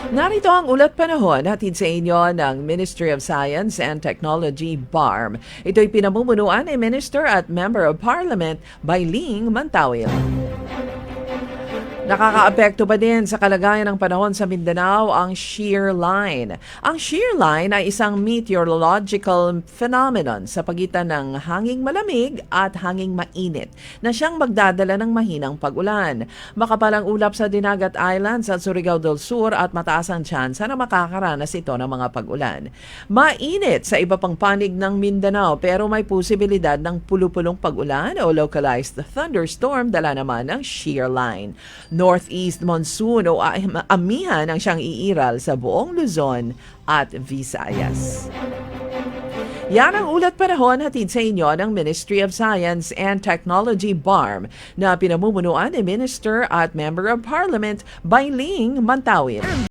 Narito ang ulat panahon hatid sa inyo ng Ministry of Science and Technology, BARM. Ito'y pinamumunuan ni Minister at Member of Parliament Bailing Mantawil. Nakakaapekto pa din sa kalagayan ng panahon sa Mindanao ang shear line. Ang shear line ay isang meteorological phenomenon sa pagitan ng hanging malamig at hanging mainit na siyang magdadala ng mahinang pag-ulan. Makapalang ulap sa Dinagat Islands at Surigao del Sur at mataas ang tsansa na makakaranas ito ng mga pag-ulan. Mainit sa iba pang panig ng Mindanao pero may posibilidad ng pulupulong pag-ulan o localized thunderstorm dala naman ng shear line. Northeast monsoon o amihan ang siyang iiral sa buong Luzon at Visayas. Yan ang ulat panahon hatid sa inyo ng Ministry of Science and Technology, BARM, na pinamumunuan ni Minister at Member of Parliament Bailing Mantawil.